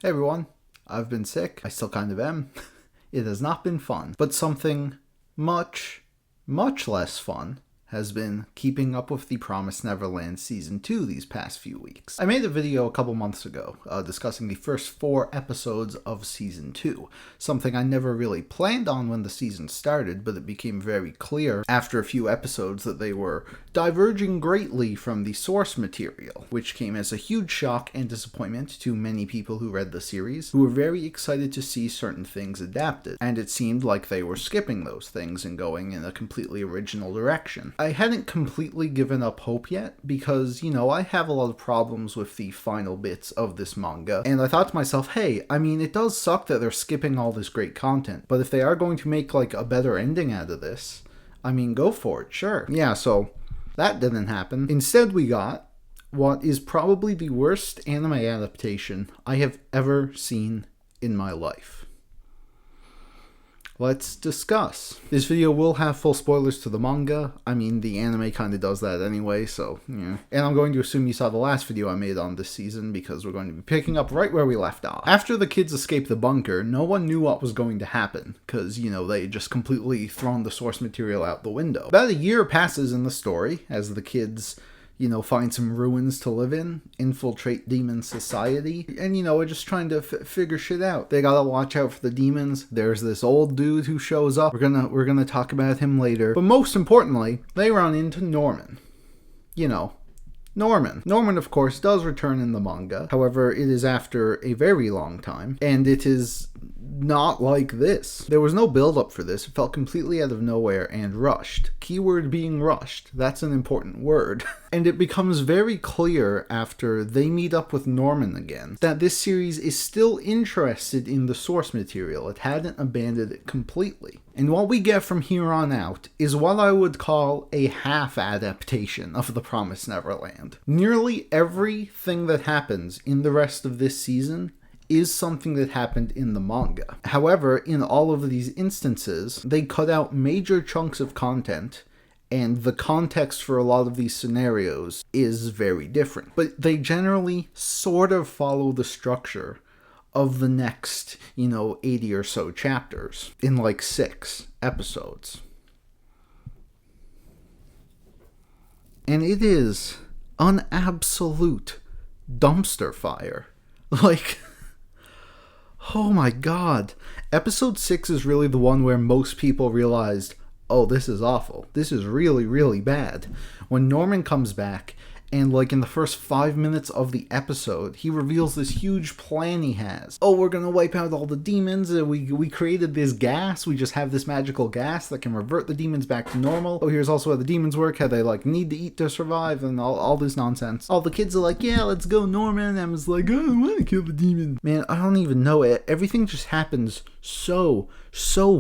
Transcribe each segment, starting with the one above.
Hey everyone, I've been sick. I still kind of am. It has not been fun, but something much less fun has been keeping up with The Promised Neverland Season 2 these past few weeks. I made a video a couple months ago discussing the first 4 episodes of Season 2, something I never really planned on when the season started, but it became very clear after a few episodes that they were diverging greatly from the source material, which came as a huge shock and disappointment to many people who read the series, who were very excited to see certain things adapted, and it seemed like they were skipping those things and going in a completely original direction. I hadn't completely given up hope yet, because, I have a lot of problems with the final bits of this manga, and I thought to myself, hey, it does suck that they're skipping all this great content, but if they are going to make, a better ending out of this, go for it, sure. Yeah, so that didn't happen. Instead, we got what is probably the worst anime adaptation I have ever seen in my life. Let's discuss. This video will have full spoilers to the manga. The anime kind of does that anyway, so, yeah. And I'm going to assume you saw the last video I made on this season, because we're going to be picking up right where we left off. After the kids escaped the bunker, no one knew what was going to happen, because, they had just completely thrown the source material out the window. About a year passes in the story, as the kids find some ruins to live in, infiltrate demon society, and, we're just trying to figure shit out. They gotta watch out for the demons. There's this old dude who shows up. We're gonna talk about him later. But most importantly, they run into Norman. Norman. Norman, of course, does return in the manga. However, it is after a very long time, and it is not like this. There was no build-up for this. It felt completely out of nowhere and rushed. Keyword being rushed. That's an important word. And it becomes very clear after they meet up with Norman again that this series is still interested in the source material. It hadn't abandoned it completely. And what we get from here on out is what I would call a half adaptation of The Promised Neverland. Nearly everything that happens in the rest of this season is something that happened in the manga. However, in all of these instances, they cut out major chunks of content, and the context for a lot of these scenarios is very different. But they generally sort of follow the structure of the next, 80 or so chapters in 6 episodes. And it is an absolute dumpster fire. Oh my god. Episode 6 is really the one where most people realized, oh, this is awful. This is really, really bad. When Norman comes back, and in the first 5 minutes of the episode, he reveals this huge plan he has. Oh, we're gonna wipe out all the demons. We created this gas. We just have this magical gas that can revert the demons back to normal. Oh, here's also how the demons work, how they need to eat to survive, and all this nonsense. All the kids are like, yeah, let's go, Norman. Emma's like, oh, I want to kill the demon. Man, I don't even know it. Everything just happens so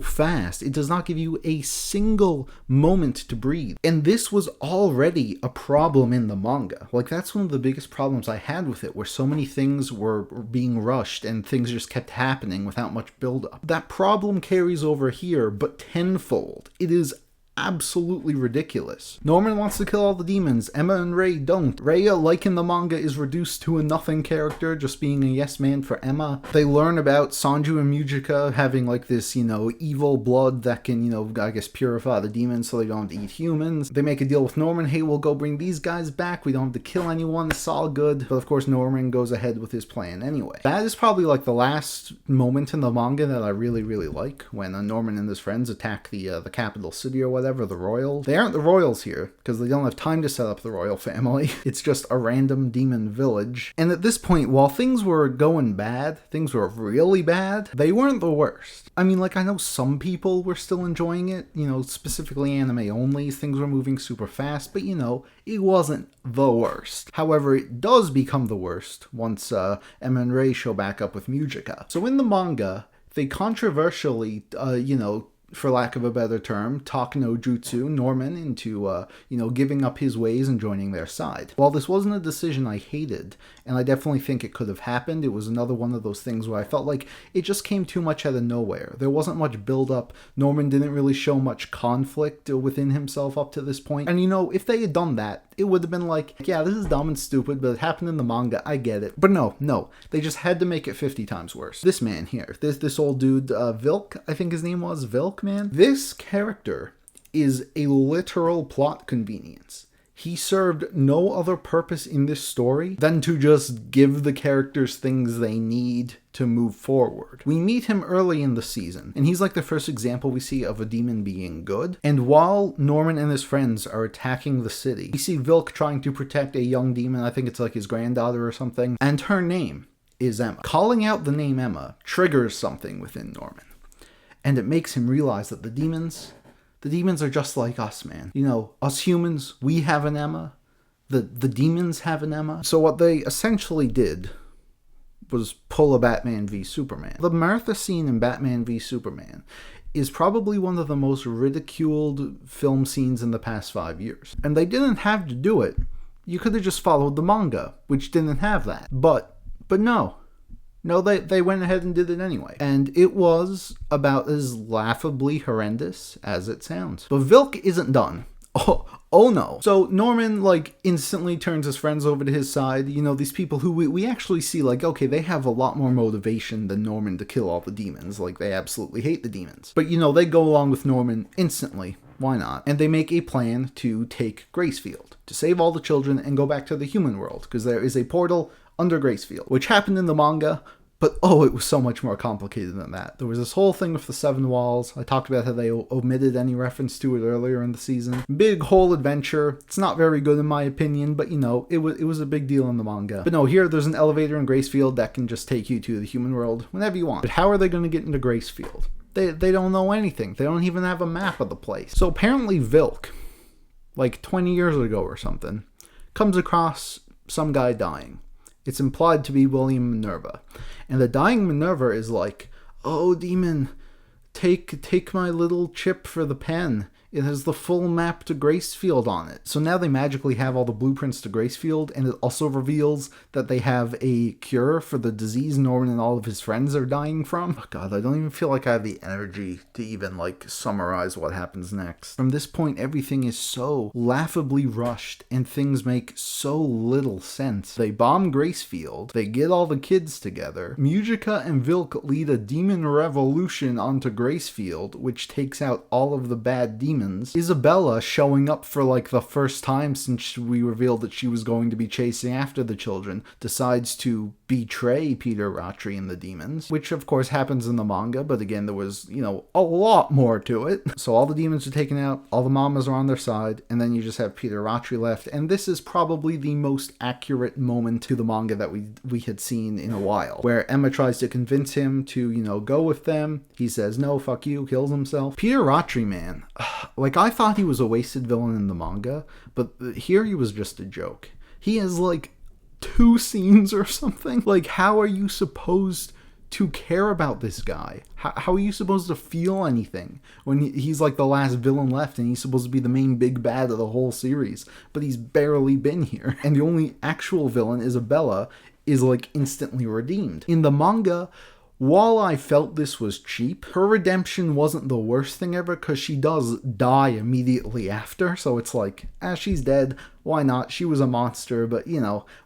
fast. It does not give you a single moment to breathe. And this was already a problem in the manga. That's one of the biggest problems I had with it, where so many things were being rushed and things just kept happening without much build-up. That problem carries over here, but tenfold. It is absolutely ridiculous. Norman wants to kill all the demons. Emma and Ray don't. Ray, like in the manga, is reduced to a nothing character, just being a yes man for Emma. They learn about Sanju and Mujika having this, evil blood that can, purify the demons so they don't have to eat humans. They make a deal with Norman. Hey, we'll go bring these guys back. We don't have to kill anyone. It's all good. But of course, Norman goes ahead with his plan anyway. That is probably the last moment in the manga that I really, really like, when Norman and his friends attack the capital city or whatever. The royal. They aren't the royals here, because they don't have time to set up the royal family. It's just a random demon village. And at this point, while things were going bad, things were really bad, they weren't the worst. I know some people were still enjoying it, specifically anime only. Things were moving super fast, but it wasn't the worst. However, it does become the worst once Emma and Ray show back up with Mujika. So in the manga, they controversially, for lack of a better term, talk no jutsu Norman into, giving up his ways and joining their side. While this wasn't a decision I hated, and I definitely think it could have happened, it was another one of those things where I felt like it just came too much out of nowhere. There wasn't much build-up. Norman didn't really show much conflict within himself up to this point. And, if they had done that, it would have been like, yeah, this is dumb and stupid, but it happened in the manga, I get it. But no, they just had to make it 50 times worse. This man here, this old dude, Vilk, I think his name was, Vilk, man? This character is a literal plot convenience. He served no other purpose in this story than to just give the characters things they need to move forward. We meet him early in the season, and he's like the first example we see of a demon being good. And while Norman and his friends are attacking the city, we see Vilk trying to protect a young demon, I think it's like his granddaughter or something, and her name is Emma. Calling out the name Emma triggers something within Norman, and it makes him realize that the demons are just like us, man. Us humans, we have an Emma. The demons have an Emma. So what they essentially did was pull a Batman v Superman. The Martha scene in Batman v Superman is probably one of the most ridiculed film scenes in the past 5 years. And they didn't have to do it. You could have just followed the manga, which didn't have that. But no. No, they went ahead and did it anyway. And it was about as laughably horrendous as it sounds. But Vilk isn't done. Oh no. So Norman, instantly turns his friends over to his side. These people who we actually see, okay, they have a lot more motivation than Norman to kill all the demons. They absolutely hate the demons. But, they go along with Norman instantly. Why not? And they make a plan to take Gracefield, to save all the children and go back to the human world, because there is a portal under Gracefield, which happened in the manga, but it was so much more complicated than that. There was this whole thing with the 7 walls. I talked about how they omitted any reference to it earlier in the season. Big whole adventure. It's not very good in my opinion, but it was a big deal in the manga. But no, here there's an elevator in Gracefield that can just take you to the human world whenever you want. But how are they going to get into Gracefield? They don't know anything. They don't even have a map of the place. So apparently Vilk, 20 years ago or something, comes across some guy dying. It's implied to be William Minerva. And the dying Minerva is like, oh, demon, take my little chip for the pen. It has the full map to Gracefield on it. So now they magically have all the blueprints to Gracefield, and it also reveals that they have a cure for the disease Norman and all of his friends are dying from. Oh god, I don't even feel like I have the energy to even, summarize what happens next. From this point, everything is so laughably rushed, and things make so little sense. They bomb Gracefield, they get all the kids together, Musica and Vilk lead a demon revolution onto Gracefield, which takes out all of the bad demons. Isabella, showing up for the first time since we revealed that she was going to be chasing after the children, decides to betray Peter Ratri and the demons, which of course happens in the manga, but again, there was, a lot more to it. So all the demons are taken out, all the mamas are on their side, and then you just have Peter Ratri left, and this is probably the most accurate moment to the manga that we had seen in a while, where Emma tries to convince him to, go with them. He says, no, fuck you, kills himself. Peter Ratri, man, I thought he was a wasted villain in the manga, but here he was just a joke. He has 2 scenes or something. How are you supposed to care about this guy? How are you supposed to feel anything when he's the last villain left and he's supposed to be the main big bad of the whole series, but he's barely been here. And the only actual villain, Isabella, is instantly redeemed. In the manga, while I felt this was cheap, her redemption wasn't the worst thing ever, because she does die immediately after, so it's she's dead, why not? She was a monster, but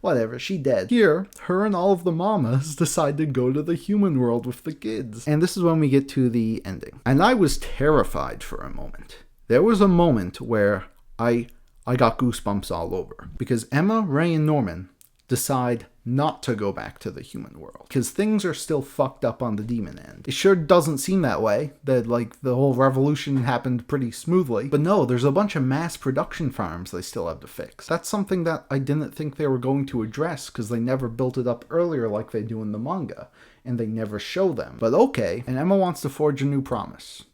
whatever, she dead. Here, her and all of the mamas decide to go to the human world with the kids. And this is when we get to the ending. And I was terrified for a moment. There was a moment where I got goosebumps all over, because Emma, Ray, and Norman decide not to go back to the human world, because things are still fucked up on the demon end. It sure doesn't seem that way, that the whole revolution happened pretty smoothly, but no, there's a bunch of mass production farms they still have to fix. That's something that I didn't think they were going to address, because they never built it up earlier like they do in the manga, and they never show them. But okay, and Emma wants to forge a new promise.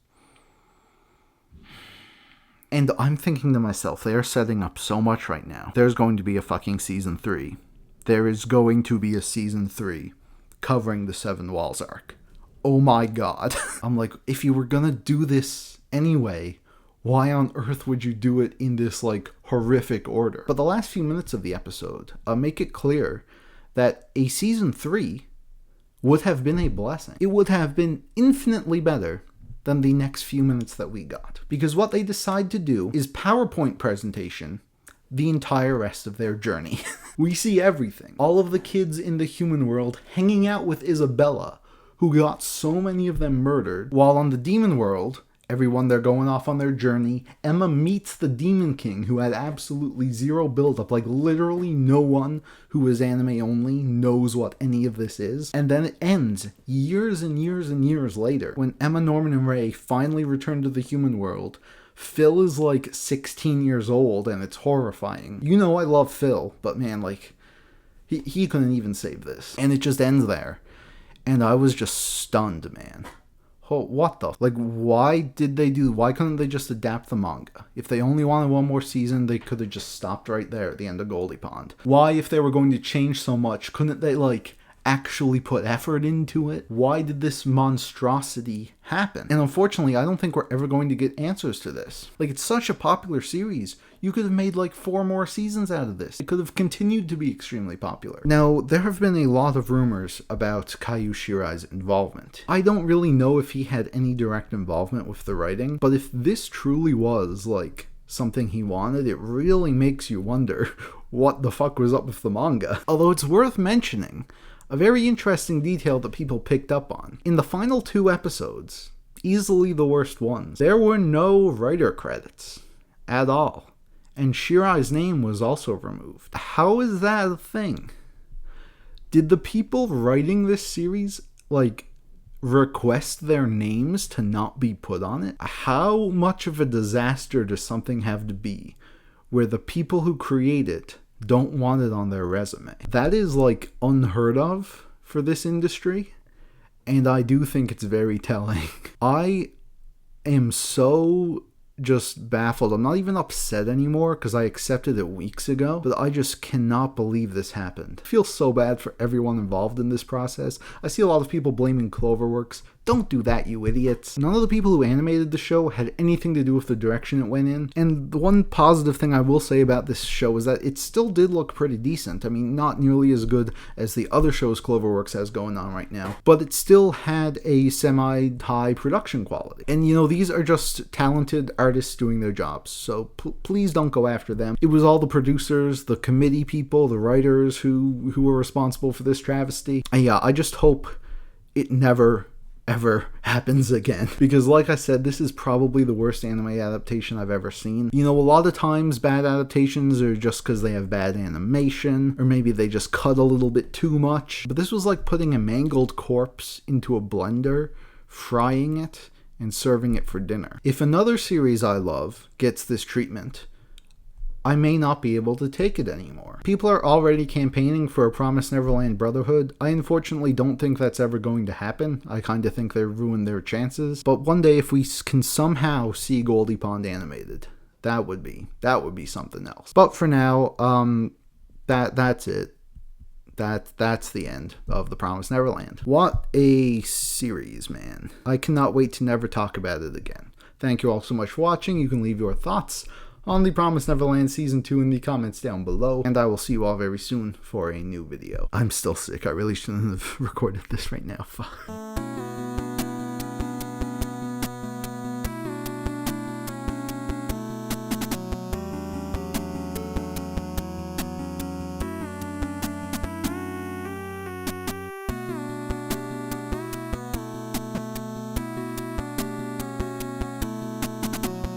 And I'm thinking to myself, they are setting up so much right now. There's going to be a fucking season 3. There is going to be a season 3 covering the 7 Walls arc. oh my god. I'm like, if you were gonna do this anyway, why on earth would you do it in this, like, horrific order? But the last few minutes of the episode make it clear that a season 3 would have been a blessing. It would have been infinitely better than the next few minutes that we got. Because what they decide to do is PowerPoint presentation the entire rest of their journey. We see everything. All of the kids in the human world hanging out with Isabella, who got so many of them murdered, while on the demon world, everyone, they're going off on their journey. Emma meets the Demon King, who had absolutely zero build-up. Like, literally no one who is anime only knows what any of this is. And then it ends years and years and years later, when Emma, Norman, and Ray finally return to the human world. Phil is like 16 years old, and it's horrifying. You know I love Phil, but man, like, he couldn't even save this. And it just ends there. And I was just stunned, man. Oh, what the? Like, why couldn't they just adapt the manga? If they only wanted one more season, they could have just stopped right there at the end of Goldie Pond. Why, if they were going to change so much, couldn't they, like, actually put effort into it? Why did this monstrosity happen? And unfortunately, I don't think we're ever going to get answers to this. Like, it's such a popular series. You could have made like 4 more seasons out of this. It could have continued to be extremely popular. Now, there have been a lot of rumors about Kaiju Shirai's involvement. I don't really know if he had any direct involvement with the writing, but if this truly was like something he wanted, it really makes you wonder what the fuck was up with the manga. Although it's worth mentioning a very interesting detail that people picked up on. In the final 2 episodes, easily the worst ones, there were no writer credits at all. And Shirai's name was also removed. How is that a thing? Did the people writing this series, like, request their names to not be put on it? How much of a disaster does something have to be where the people who create it don't want it on their resume? That is, like, unheard of for this industry, and I do think it's very telling. I am so just baffled. I'm not even upset anymore because I accepted it weeks ago, but I just cannot believe this happened. I feel so bad for everyone involved in this process. I see a lot of people blaming Cloverworks. Don't do that, you idiots. None of the people who animated the show had anything to do with the direction it went in. And the one positive thing I will say about this show is that it still did look pretty decent. I mean, not nearly as good as the other shows Cloverworks has going on right now, but it still had a semi-high production quality. And you know, these are just talented artists doing their jobs, so please don't go after them. It was all the producers, the committee people, the writers who were responsible for this travesty. And yeah, I just hope it never ever happens again, because like I said, this is probably the worst anime adaptation I've ever seen. You know, a lot of times bad adaptations are just because they have bad animation, or maybe they just cut a little bit too much, but this was like putting a mangled corpse into a blender, frying it, and serving it for dinner. If another series I love gets this treatment, I may not be able to take it anymore. People are already campaigning for a Promised Neverland Brotherhood. I unfortunately don't think that's ever going to happen. I kind of think they've ruined their chances. But one day, if we can somehow see Goldie Pond animated, that would be something else. But for now, that's it. That's the end of The Promised Neverland. What a series, man. I cannot wait to never talk about it again. Thank you all so much for watching. You can leave your thoughts on The Promised Neverland Season 2 in the comments down below, and I will see you all very soon for a new video. I'm still sick. I really shouldn't have recorded this right now. Fuck.